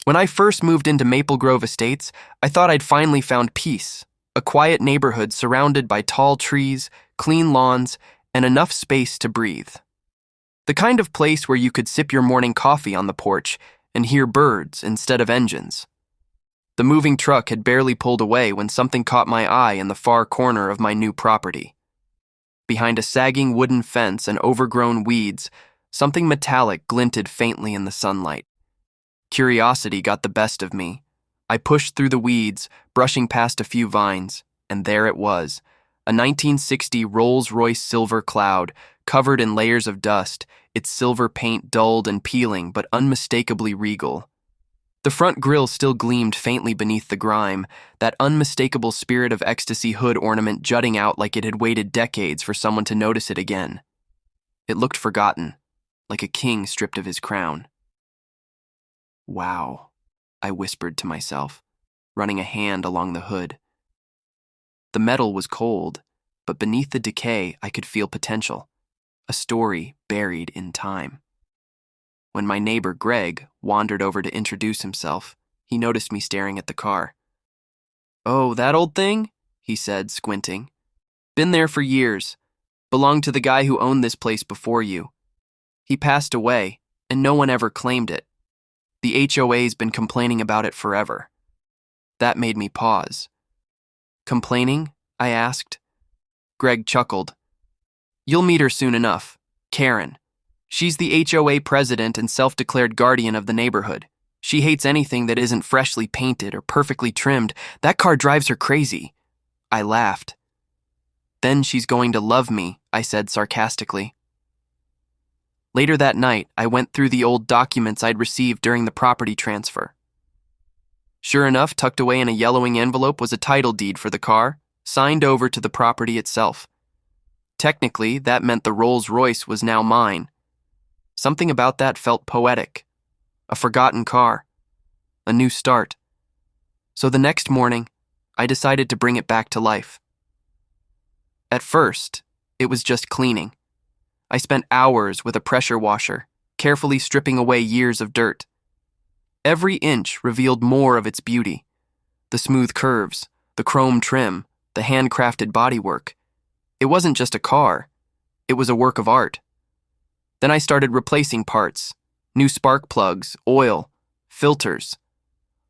When I first moved into Maple Grove Estates, I thought I'd finally found peace, a quiet neighborhood surrounded by tall trees, clean lawns, and enough space to breathe. The kind of place where you could sip your morning coffee on the porch and hear birds instead of engines. The moving truck had barely pulled away when something caught my eye in the far corner of my new property. Behind a sagging wooden fence and overgrown weeds, something metallic glinted faintly in the sunlight. Curiosity got the best of me. I pushed through the weeds, brushing past a few vines, and there it was, a 1960 Rolls Royce Silver Cloud, covered in layers of dust, its silver paint dulled and peeling but unmistakably regal. The front grille still gleamed faintly beneath the grime, that unmistakable Spirit of Ecstasy hood ornament jutting out like it had waited decades for someone to notice it again. It looked forgotten, like a king stripped of his crown. "Wow," I whispered to myself, running a hand along the hood. The metal was cold, but beneath the decay I could feel potential, a story buried in time. When my neighbor Greg wandered over to introduce himself, he noticed me staring at the car. "Oh, that old thing?" he said, squinting. "Been there for years. Belonged to the guy who owned this place before you. He passed away, and no one ever claimed it. The HOA's been complaining about it forever." That made me pause. "Complaining?" I asked. Greg chuckled. "You'll meet her soon enough. Karen. She's the HOA president and self-declared guardian of the neighborhood. She hates anything that isn't freshly painted or perfectly trimmed. That car drives her crazy." I laughed. "Then she's going to love me," I said sarcastically. Later that night, I went through the old documents I'd received during the property transfer. Sure enough, tucked away in a yellowing envelope was a title deed for the car, signed over to the property itself. Technically, that meant the Rolls Royce was now mine. Something about that felt poetic. A forgotten car. A new start. So the next morning, I decided to bring it back to life. At first, it was just cleaning. I spent hours with a pressure washer, carefully stripping away years of dirt. Every inch revealed more of its beauty. The smooth curves, the chrome trim, the handcrafted bodywork. It wasn't just a car. It was a work of art. Then I started replacing parts, new spark plugs, oil, filters.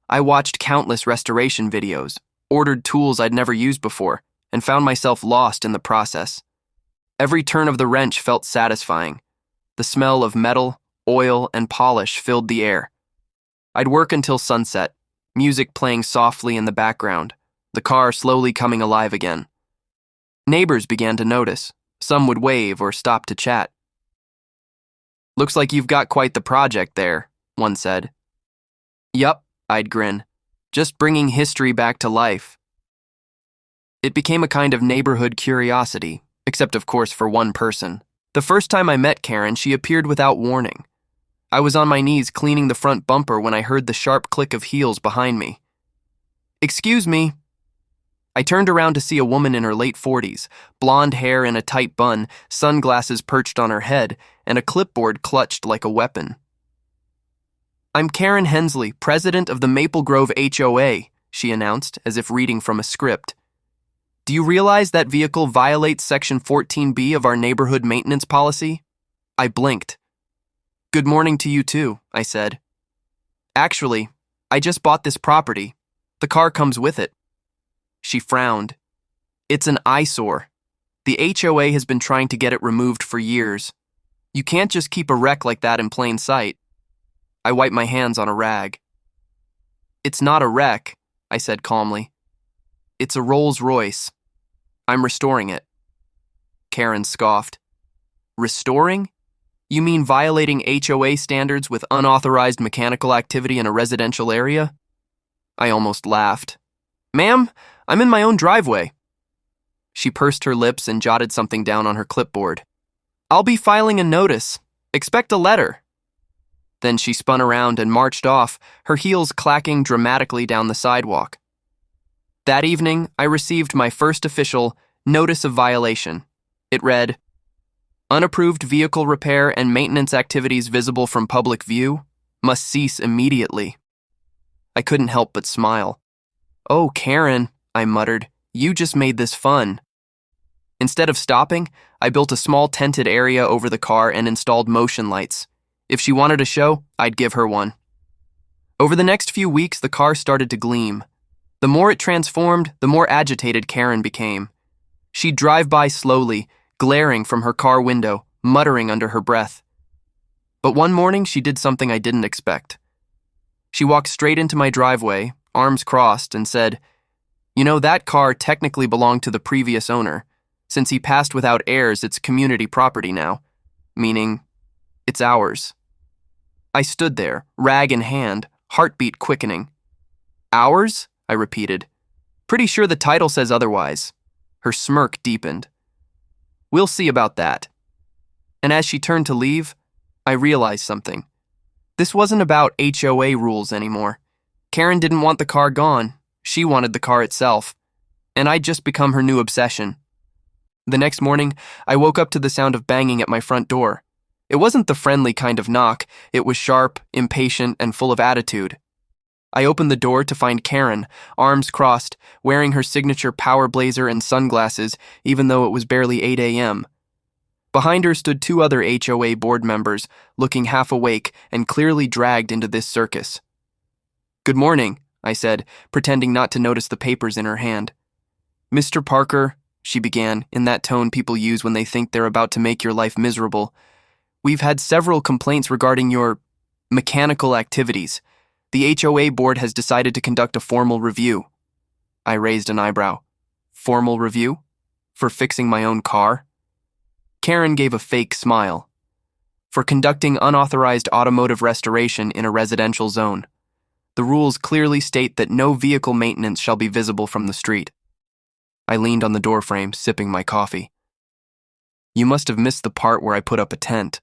I watched countless restoration videos, ordered tools I'd never used before, and found myself lost in the process. Every turn of the wrench felt satisfying. The smell of metal, oil, and polish filled the air. I'd work until sunset, music playing softly in the background, the car slowly coming alive again. Neighbors began to notice. Some would wave or stop to chat. "Looks like you've got quite the project there," one said. "Yup," I'd grin. "Just bringing history back to life." It became a kind of neighborhood curiosity, except of course for one person. The first time I met Karen, she appeared without warning. I was on my knees cleaning the front bumper when I heard the sharp click of heels behind me. "Excuse me." I turned around to see a woman in her late 40s, blonde hair in a tight bun, sunglasses perched on her head, and a clipboard clutched like a weapon. "I'm Karen Hensley, president of the Maple Grove HOA," she announced, as if reading from a script. "Do you realize that vehicle violates Section 14B of our neighborhood maintenance policy?" I blinked. "Good morning to you too," I said. "Actually, I just bought this property. The car comes with it." She frowned. "It's an eyesore. The HOA has been trying to get it removed for years. You can't just keep a wreck like that in plain sight." I wiped my hands on a rag. "It's not a wreck," I said calmly. "It's a Rolls Royce. I'm restoring it." Karen scoffed. "Restoring? You mean violating HOA standards with unauthorized mechanical activity in a residential area?" I almost laughed. "Ma'am, I'm in my own driveway." She pursed her lips and jotted something down on her clipboard. "I'll be filing a notice. Expect a letter." Then she spun around and marched off, her heels clacking dramatically down the sidewalk. That evening, I received my first official notice of violation. It read, "Unapproved vehicle repair and maintenance activities visible from public view must cease immediately." I couldn't help but smile. "Oh, Karen," I muttered, "you just made this fun." Instead of stopping, I built a small tented area over the car and installed motion lights. If she wanted a show, I'd give her one. Over the next few weeks, the car started to gleam. The more it transformed, the more agitated Karen became. She'd drive by slowly, glaring from her car window, muttering under her breath. But one morning, she did something I didn't expect. She walked straight into my driveway, arms crossed, and said, "You know, that car technically belonged to the previous owner. Since he passed without heirs, it's community property now, meaning it's ours." I stood there, rag in hand, heartbeat quickening. "Ours?" I repeated. "Pretty sure the title says otherwise." Her smirk deepened. "We'll see about that." And as she turned to leave, I realized something. This wasn't about HOA rules anymore. Karen didn't want the car gone. She wanted the car itself. And I'd just become her new obsession. The next morning, I woke up to the sound of banging at my front door. It wasn't the friendly kind of knock. It was sharp, impatient, and full of attitude. I opened the door to find Karen, arms crossed, wearing her signature power blazer and sunglasses, even though it was barely 8 a.m. Behind her stood 2 other HOA board members, looking half awake and clearly dragged into this circus. "Good morning," I said, pretending not to notice the papers in her hand. "Mr. Parker," she began, in that tone people use when they think they're about to make your life miserable, "we've had several complaints regarding your mechanical activities. The HOA board has decided to conduct a formal review." I raised an eyebrow. "Formal review? For fixing my own car?" Karen gave a fake smile. "For conducting unauthorized automotive restoration in a residential zone. The rules clearly state that no vehicle maintenance shall be visible from the street." I leaned on the doorframe, sipping my coffee. "You must have missed the part where I put up a tent.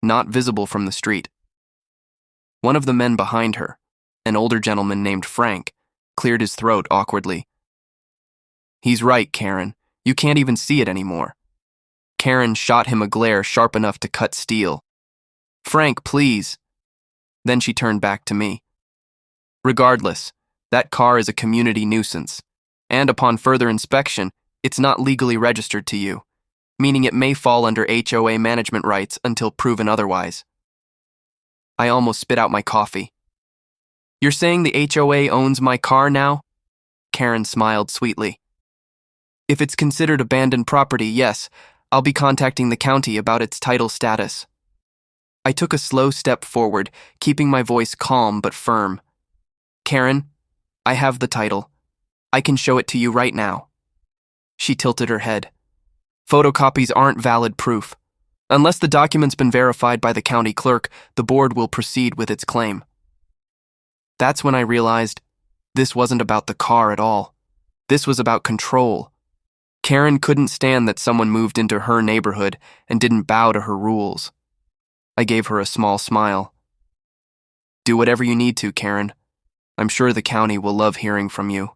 Not visible from the street." One of the men behind her, an older gentleman named Frank, cleared his throat awkwardly. "He's right, Karen. You can't even see it anymore." Karen shot him a glare sharp enough to cut steel. "Frank, please." Then she turned back to me. "Regardless, that car is a community nuisance, and upon further inspection, it's not legally registered to you, meaning it may fall under HOA management rights until proven otherwise." I almost spit out my coffee. "You're saying the HOA owns my car now?" Karen smiled sweetly. "If it's considered abandoned property, yes, I'll be contacting the county about its title status." I took a slow step forward, keeping my voice calm but firm. "Karen, I have the title. I can show it to you right now." She tilted her head. "Photocopies aren't valid proof. Unless the document's been verified by the county clerk, the board will proceed with its claim." That's when I realized this wasn't about the car at all. This was about control. Karen couldn't stand that someone moved into her neighborhood and didn't bow to her rules. I gave her a small smile. "Do whatever you need to, Karen. I'm sure the county will love hearing from you."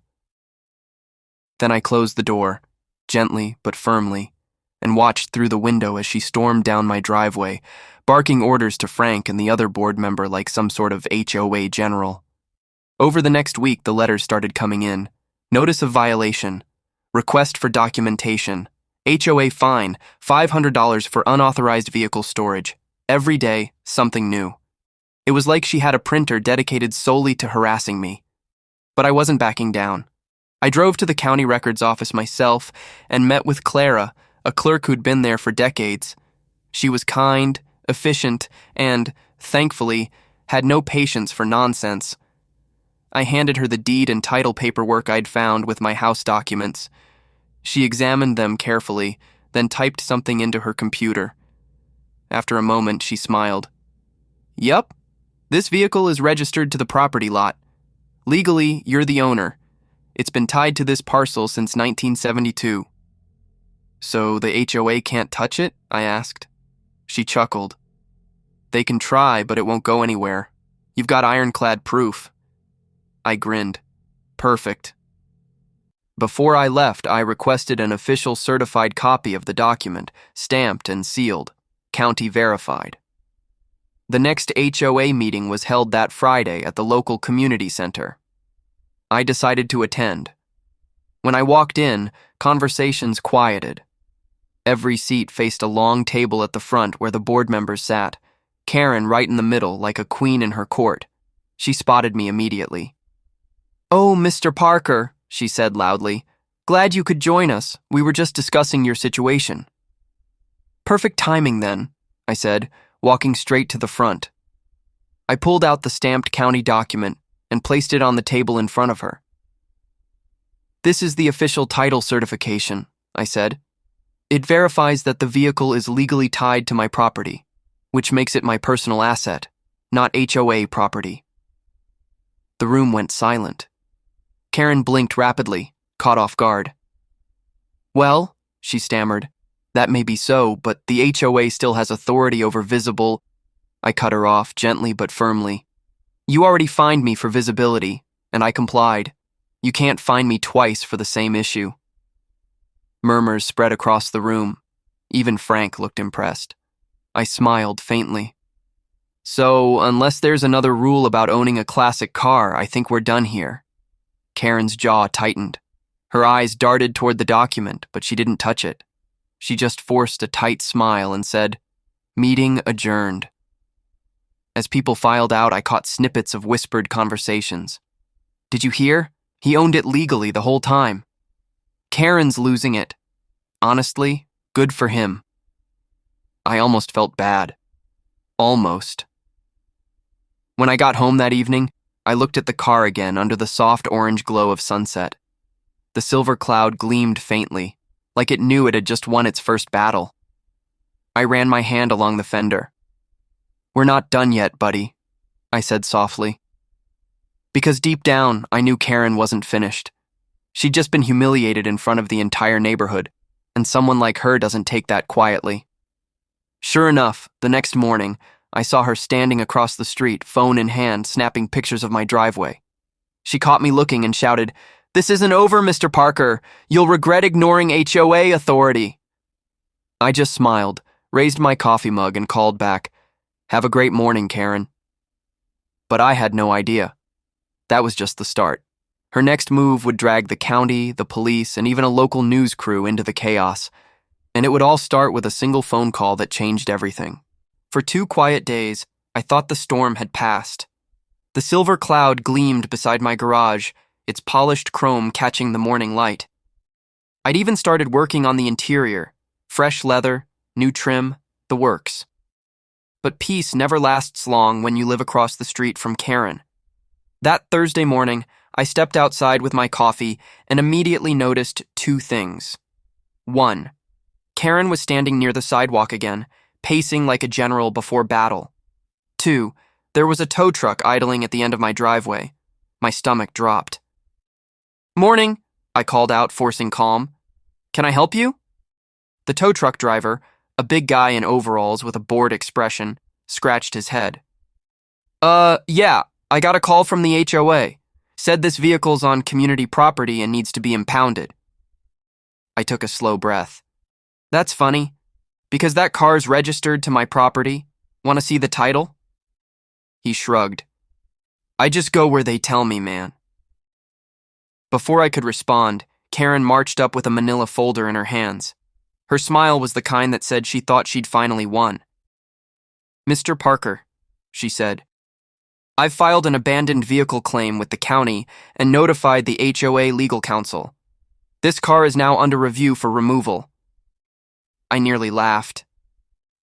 Then I closed the door, gently but firmly, and watched through the window as she stormed down my driveway, barking orders to Frank and the other board member like some sort of HOA general. Over the next week, the letters started coming in. Notice of violation. Request for documentation. HOA fine, $500 for unauthorized vehicle storage. Every day, something new. It was like she had a printer dedicated solely to harassing me. But I wasn't backing down. I drove to the county records office myself and met with Clara, a clerk who'd been there for decades. She was kind, efficient, and, thankfully, had no patience for nonsense. I handed her the deed and title paperwork I'd found with my house documents. She examined them carefully, then typed something into her computer. After a moment, she smiled. "Yup, this vehicle is registered to the property lot. Legally, you're the owner. It's been tied to this parcel since 1972. "So the HOA can't touch it?" I asked. She chuckled. "They can try, but it won't go anywhere. You've got ironclad proof." I grinned. "Perfect." Before I left, I requested an official certified copy of the document, stamped and sealed, county verified. The next HOA meeting was held that Friday at the local community center. I decided to attend. When I walked in, conversations quieted. Every seat faced a long table at the front where the board members sat, Karen right in the middle like a queen in her court. She spotted me immediately. "Oh, Mr. Parker," she said loudly. "Glad you could join us. We were just discussing your situation." "Perfect timing then," I said, walking straight to the front. I pulled out the stamped county document and placed it on the table in front of her. "This is the official title certification," I said. "It verifies that the vehicle is legally tied to my property, which makes it my personal asset, not HOA property." The room went silent. Karen blinked rapidly, caught off guard. "Well," she stammered, "that may be so, but the HOA still has authority over visible—" I cut her off, gently but firmly. "You already fined me for visibility, and I complied. You can't fine me twice for the same issue." Murmurs spread across the room. Even Frank looked impressed. I smiled faintly. "So, unless there's another rule about owning a classic car, I think we're done here." Karen's jaw tightened. Her eyes darted toward the document, but she didn't touch it. She just forced a tight smile and said, "Meeting adjourned." As people filed out, I caught snippets of whispered conversations. "Did you hear? He owned it legally the whole time. Karen's losing it. Honestly, good for him." I almost felt bad. Almost. When I got home that evening, I looked at the car again under the soft orange glow of sunset. The Silver Cloud gleamed faintly, like it knew it had just won its first battle. I ran my hand along the fender. "We're not done yet, buddy," I said softly. Because deep down, I knew Karen wasn't finished. She'd just been humiliated in front of the entire neighborhood, and someone like her doesn't take that quietly. Sure enough, the next morning, I saw her standing across the street, phone in hand, snapping pictures of my driveway. She caught me looking and shouted, "This isn't over, Mr. Parker. You'll regret ignoring HOA authority." I just smiled, raised my coffee mug, and called back, "Have a great morning, Karen." But I had no idea. That was just the start. Her next move would drag the county, the police, and even a local news crew into the chaos. And it would all start with a single phone call that changed everything. For 2 quiet days, I thought the storm had passed. The Silver Cloud gleamed beside my garage, its polished chrome catching the morning light. I'd even started working on the interior, fresh leather, new trim, the works. But peace never lasts long when you live across the street from Karen. That Thursday morning, I stepped outside with my coffee and immediately noticed 2 things. 1. Karen was standing near the sidewalk again, pacing like a general before battle. 2. There was a tow truck idling at the end of my driveway. My stomach dropped. "Morning," I called out, forcing calm. "Can I help you?" The tow truck driver, a big guy in overalls with a bored expression, scratched his head. Yeah, I got a call from the HOA. Said this vehicle's on community property and needs to be impounded." I took a slow breath. "That's funny, because that car's registered to my property. Want to see the title?" He shrugged. "I just go where they tell me, man." Before I could respond, Karen marched up with a manila folder in her hands. Her smile was the kind that said she thought she'd finally won. "Mr. Parker," she said, "I've filed an abandoned vehicle claim with the county and notified the HOA legal counsel. This car is now under review for removal." I nearly laughed.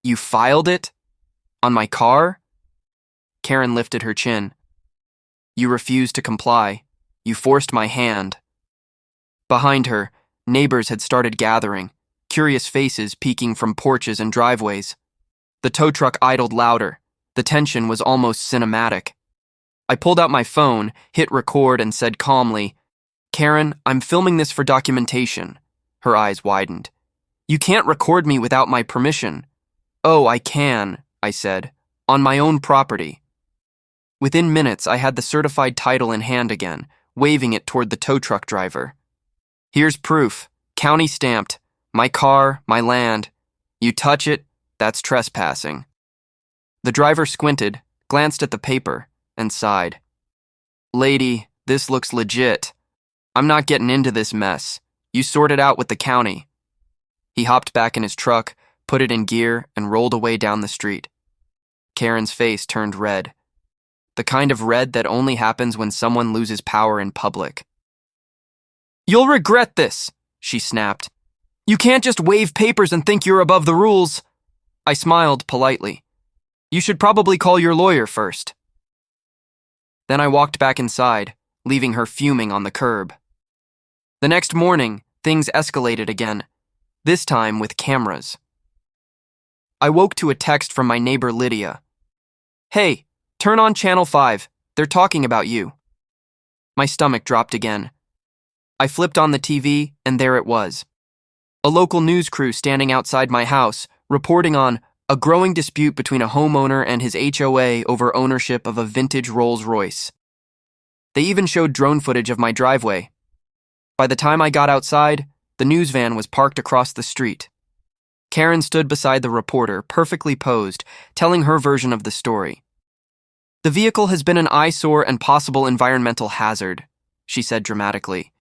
"You filed it? On my car?" Karen lifted her chin. "You refused to comply. You forced my hand." Behind her, neighbors had started gathering, curious faces peeking from porches and driveways. The tow truck idled louder. The tension was almost cinematic. I pulled out my phone, hit record, and said calmly, "Karen, I'm filming this for documentation." Her eyes widened. "You can't record me without my permission." "Oh, I can," I said, "on my own property." Within minutes, I had the certified title in hand again, waving it toward the tow truck driver. "Here's proof. County stamped. My car, my land. You touch it, that's trespassing." The driver squinted, glanced at the paper, and sighed. "Lady, this looks legit. I'm not getting into this mess. You sort it out with the county." He hopped back in his truck, put it in gear, and rolled away down the street. Karen's face turned red. The kind of red that only happens when someone loses power in public. "You'll regret this," she snapped. "You can't just wave papers and think you're above the rules." I smiled politely. "You should probably call your lawyer first." Then I walked back inside, leaving her fuming on the curb. The next morning, things escalated again, this time with cameras. I woke to a text from my neighbor Lydia. "Hey, turn on Channel 5. They're talking about you." My stomach dropped again. I flipped on the TV, and there it was. A local news crew standing outside my house, reporting on a growing dispute between a homeowner and his HOA over ownership of a vintage Rolls Royce. They even showed drone footage of my driveway. By the time I got outside, the news van was parked across the street. Karen stood beside the reporter, perfectly posed, telling her version of the story. "The vehicle has been an eyesore and possible environmental hazard," she said dramatically.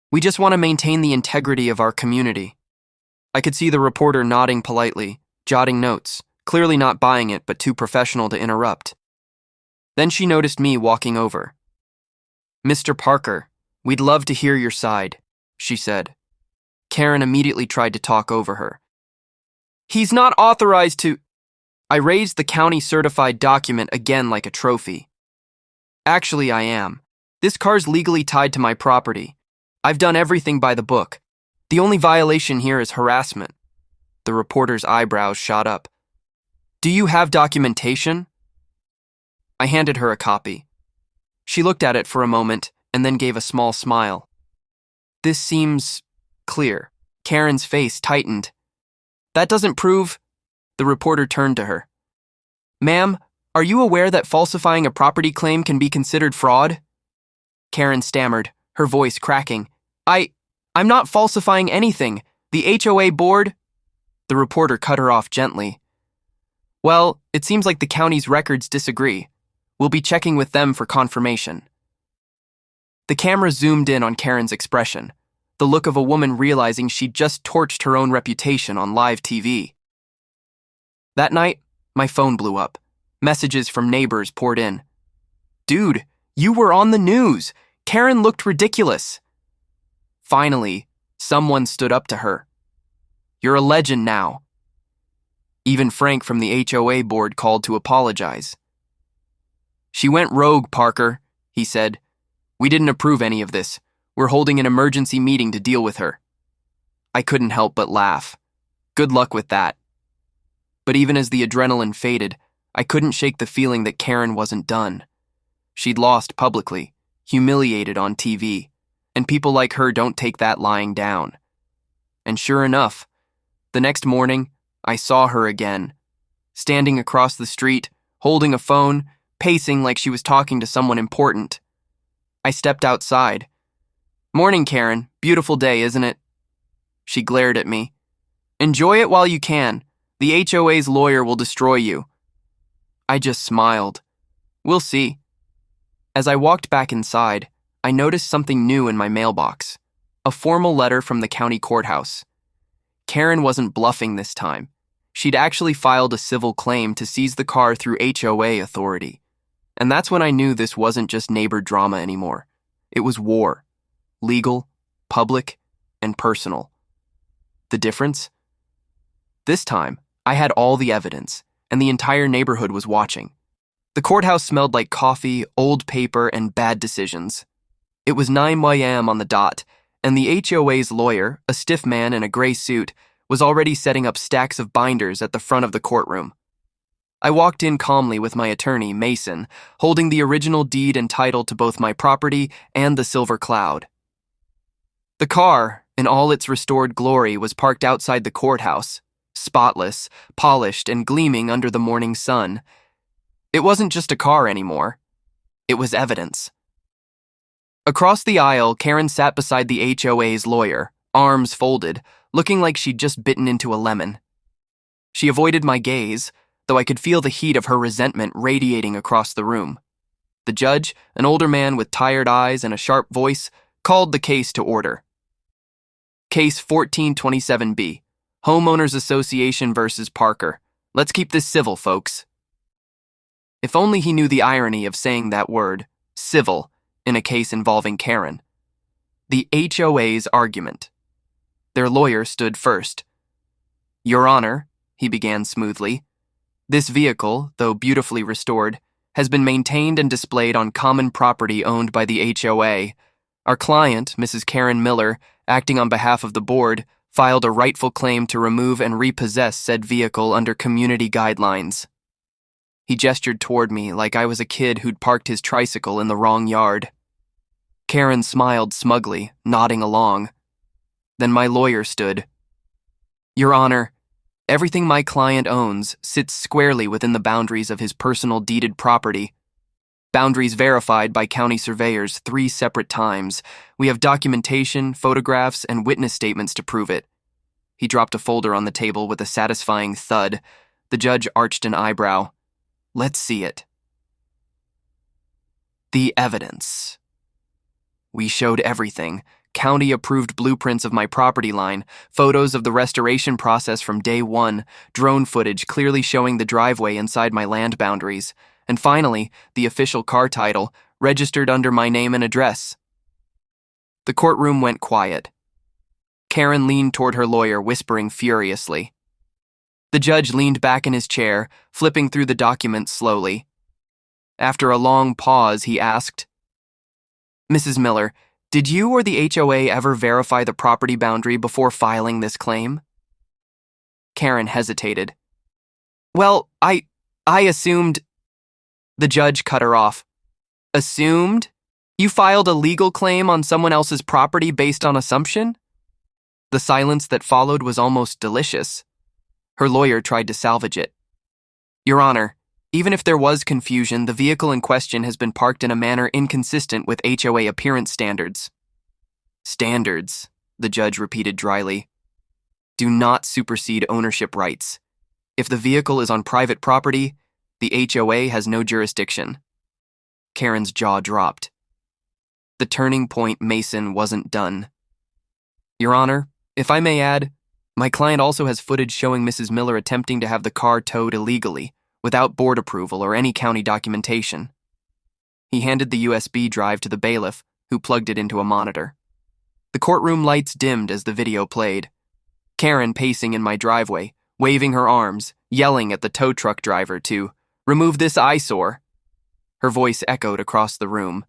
"We just want to maintain the integrity of our community." I could see the reporter nodding politely, jotting notes, clearly not buying it but too professional to interrupt. Then she noticed me walking over. "Mr. Parker, we'd love to hear your side," she said. Karen immediately tried to talk over her. "He's not authorized to..." I raised the county-certified document again like a trophy. "Actually, I am. This car's legally tied to my property. I've done everything by the book. The only violation here is harassment." The reporter's eyebrows shot up. "Do you have documentation?" I handed her a copy. She looked at it for a moment and then gave a small smile. "This seems clear." Karen's face tightened. "That doesn't prove..." The reporter turned to her. "Ma'am, are you aware that falsifying a property claim can be considered fraud?" Karen stammered, her voice cracking. I'm not falsifying anything. The HOA board..." The reporter cut her off gently. "Well, it seems like the county's records disagree. We'll be checking with them for confirmation." The camera zoomed in on Karen's expression, the look of a woman realizing she'd just torched her own reputation on live TV. That night, my phone blew up. Messages from neighbors poured in. "Dude, you were on the news. Karen looked ridiculous." Finally, someone stood up to her. "You're a legend now." Even Frank from the HOA board called to apologize. "She went rogue, Parker," he said. "We didn't approve any of this. We're holding an emergency meeting to deal with her." I couldn't help but laugh. Good luck with that. But even as the adrenaline faded, I couldn't shake the feeling that Karen wasn't done. She'd lost publicly, humiliated on TV, and people like her don't take that lying down. And sure enough, the next morning, I saw her again, standing across the street, holding a phone, pacing like she was talking to someone important. I stepped outside. "Morning, Karen. Beautiful day, isn't it?" She glared at me. "Enjoy it while you can. The HOA's lawyer will destroy you." I just smiled. "We'll see." As I walked back inside, I noticed something new in my mailbox. A formal letter from the county courthouse. Karen wasn't bluffing this time. She'd actually filed a civil claim to seize the car through HOA authority. And that's when I knew this wasn't just neighbor drama anymore. It was war. Legal, public, and personal. The difference? This time, I had all the evidence, and the entire neighborhood was watching. The courthouse smelled like coffee, old paper, and bad decisions. It was 9 a.m. on the dot, and the HOA's lawyer, a stiff man in a gray suit, was already setting up stacks of binders at the front of the courtroom. I walked in calmly with my attorney, Mason, holding the original deed and title to both my property and the Silver Cloud. The car, in all its restored glory, was parked outside the courthouse, spotless, polished, and gleaming under the morning sun. It wasn't just a car anymore. It was evidence. Across the aisle, Karen sat beside the HOA's lawyer, arms folded, looking like she'd just bitten into a lemon. She avoided my gaze, though I could feel the heat of her resentment radiating across the room. The judge, an older man with tired eyes and a sharp voice, called the case to order. Case 1427B, Homeowners Association versus Parker. Let's keep this civil, folks. If only he knew the irony of saying that word, civil, in a case involving Karen. The HOA's argument. Their lawyer stood first. Your Honor, he began smoothly, this vehicle, though beautifully restored, has been maintained and displayed on common property owned by the HOA. Our client, Mrs. Karen Miller, acting on behalf of the board, filed a rightful claim to remove and repossess said vehicle under community guidelines. He gestured toward me like I was a kid who'd parked his tricycle in the wrong yard. Karen smiled smugly, nodding along. Then my lawyer stood. Your Honor, everything my client owns sits squarely within the boundaries of his personal deeded property. Boundaries verified by county surveyors 3 separate times. We have documentation, photographs, and witness statements to prove it. He dropped a folder on the table with a satisfying thud. The judge arched an eyebrow. Let's see it. The evidence. We showed everything. County-approved blueprints of my property line, photos of the restoration process from day 1, drone footage clearly showing the driveway inside my land boundaries, and finally, the official car title, registered under my name and address. The courtroom went quiet. Karen leaned toward her lawyer, whispering furiously. The judge leaned back in his chair, flipping through the documents slowly. After a long pause, he asked, Mrs. Miller, did you or the HOA ever verify the property boundary before filing this claim? Karen hesitated. Well, I assumed... The judge cut her off. Assumed? You filed a legal claim on someone else's property based on assumption? The silence that followed was almost delicious. Her lawyer tried to salvage it. Your Honor, even if there was confusion, the vehicle in question has been parked in a manner inconsistent with HOA appearance standards. Standards, the judge repeated dryly, do not supersede ownership rights. If the vehicle is on private property, the HOA has no jurisdiction. Karen's jaw dropped. The turning point Mason wasn't done. Your Honor, if I may add, my client also has footage showing Mrs. Miller attempting to have the car towed illegally, without board approval or any county documentation. He handed the USB drive to the bailiff, who plugged it into a monitor. The courtroom lights dimmed as the video played. Karen pacing in my driveway, waving her arms, yelling at the tow truck driver to remove this eyesore. Her voice echoed across the room.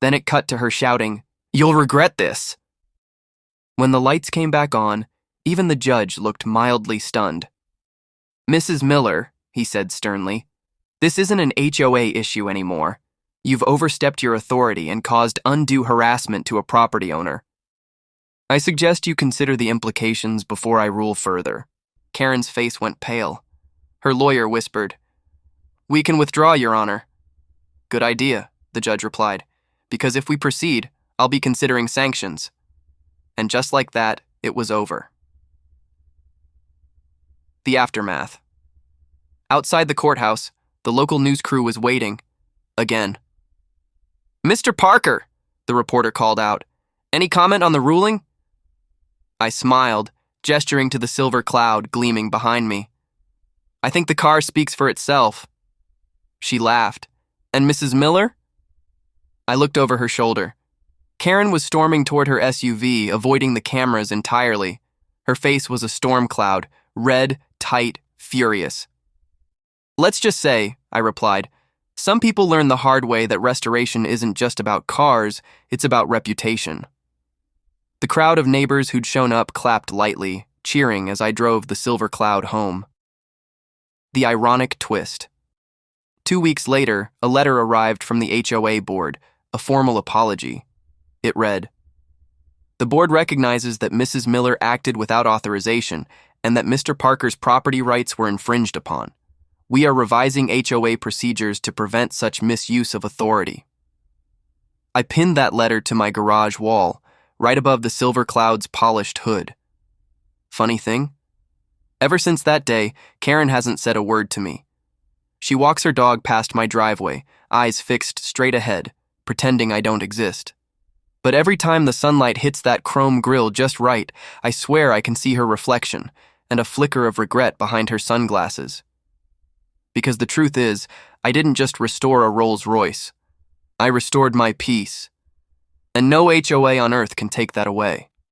Then it cut to her shouting, You'll regret this. When the lights came back on, even the judge looked mildly stunned. Mrs. Miller, he said sternly, this isn't an HOA issue anymore. You've overstepped your authority and caused undue harassment to a property owner. I suggest you consider the implications before I rule further. Karen's face went pale. Her lawyer whispered, We can withdraw, Your Honor. Good idea, the judge replied, because if we proceed, I'll be considering sanctions. And just like that, it was over. The aftermath. Outside the courthouse, the local news crew was waiting. Again. Mr. Parker, the reporter called out. Any comment on the ruling? I smiled, gesturing to the silver cloud gleaming behind me. I think the car speaks for itself. She laughed. And Mrs. Miller? I looked over her shoulder. Karen was storming toward her SUV, avoiding the cameras entirely. Her face was a storm cloud, red, tight, furious. Let's just say, I replied, some people learn the hard way that restoration isn't just about cars, it's about reputation. The crowd of neighbors who'd shown up clapped lightly, cheering as I drove the silver cloud home. The ironic twist. 2 weeks later, a letter arrived from the HOA board, a formal apology. It read, The board recognizes that Mrs. Miller acted without authorization and that Mr. Parker's property rights were infringed upon. We are revising HOA procedures to prevent such misuse of authority. I pinned that letter to my garage wall, right above the silver cloud's polished hood. Funny thing, Ever since that day, Karen hasn't said a word to me. She walks her dog past my driveway, eyes fixed straight ahead, pretending I don't exist. But every time the sunlight hits that chrome grille just right, I swear I can see her reflection and a flicker of regret behind her sunglasses. Because the truth is, I didn't just restore a Rolls Royce. I restored my peace. And no HOA on earth can take that away.